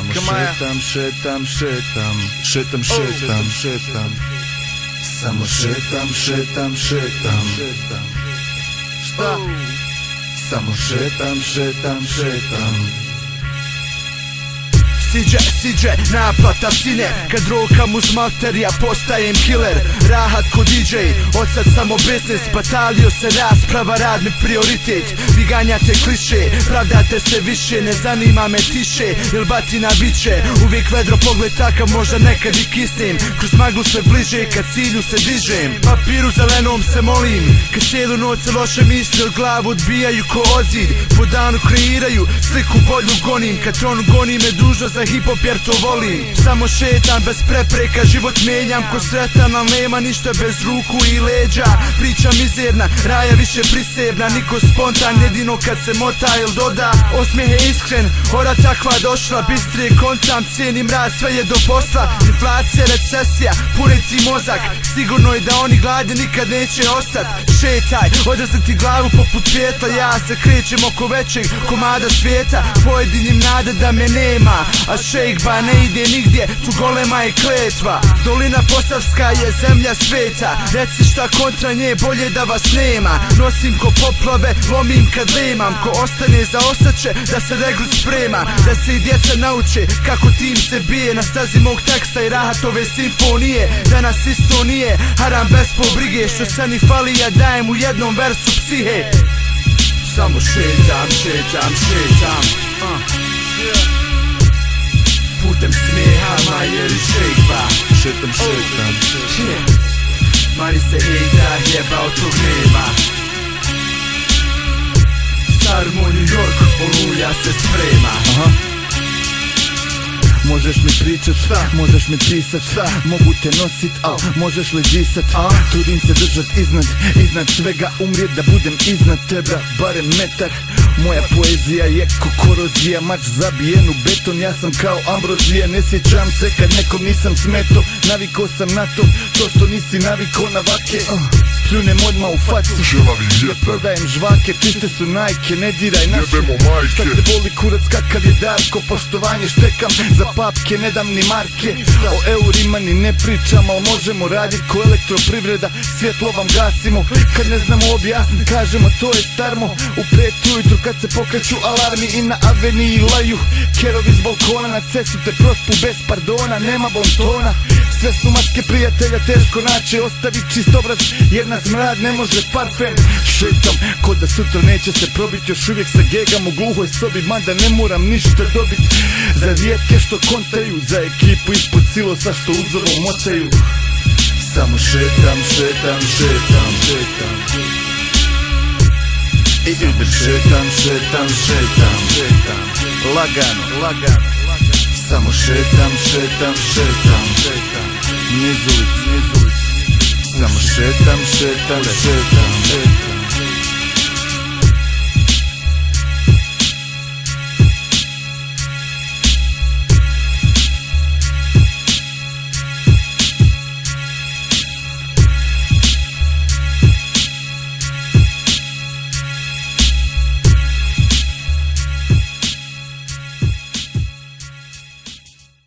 Samo šetam. Samo šetam. Šta? Samo šetam. Siđe, naplata sine. Kad rokam uz malterija postajem killer. Rahat ko DJ, od sad samo biznis. Batalio se rasprava, rad mi prioritet. Vi ganjate kliše, pravdate se više. Ne zanima me tiše, il batina biće. Uvijek vedro pogled takav, možda nekad i kisnem. Kroz maglu sve bliže, kad cilju se dižem. Papiru zelenom se molim, kad cijelu noć se loše misli od glavu odbijaju ko ozid. Po danu kreiraju, sliku bolju gonim. Kad on goni me dužno za hip-hop jer to volim. Samo šetam bez prepreka, život mijenjam ko sretan, al nema ništa bez ruku i leđa. Priča mizerna, raja više prisebna. Niko spontan, jedino kad se mota il doda. Osmijeh je iskren, hora takva došla. Bistrije kontam, cijenim rad, sve je do posla. Inflacija, recesija, puniti mozak. Sigurno je da oni gladni nikad neće ostat. Šetaj, odraziti glavu poput vjetla. Ja se krećem oko većeg komada svijeta. Pojedinim nade da me nema, a šejkba ne ide nigdje, tu golema je kletva. Dolina Posavska je zemlja sveta. Reci šta kontra nje, bolje da vas nema. Nosim ko poplave, lomim kad lemam. Ko ostane za ostaće, da se regl sprema. Da se i djeca nauče kako tim se bije. Na stazi mog teksta i rahatove simfonije. Danas isto nije, haram bez pobrige. Što se ni fali, ja dajem u jednom versu psihe. Samo šetam. Putem smijeha, majer i šejkba. Šetam. Mani se hejta, jebao tog nema. Star mu New York, oluja se sprema. Možeš mi pričat, možeš mi pisat, mogu te nosit, al možeš li disat. Trudim se držat iznad svega, umrijet da budem iznad tebe, barem metar. Moja poezija je ko korozija, mač zabijen u beton, ja sam kao ambrozija. Ne sjećam se kad nekom nisam smeto, navikao sam na to što nisi navikao na vake. Pljunem odmah u facu, ne prodajem žvake, čiste su najke, ne diraj naše. Šta te boli kurac, kakav je Darko, poštovanje štekam, za papke ne dam ni marke. O eurima ni ne pričam, al možemo radit ko elektroprivreda, svjetlo vam gasimo. Kad ne znamo objasnit, kažemo to je starmo. U 5 ujutru kad se pokreću alarmi i na aveniji laju kerovi s balkona, na cestu te prospu bez pardona, nema bontona. Sve su maske prijatelja, teško naći, ostavi čist obraz, jer na smrad ne može parfem. Šetam, ko da sutra neće se probit, još uvijek se gegam u gluhoj sobi, mada ne moram ništa dobit. Za rijetke što kontaju, za ekipu ispod silosa što uzorom motaju. Samo šetam. Idem šetam. Lagano. Samo šetam. Niz ulic. Samo šetam.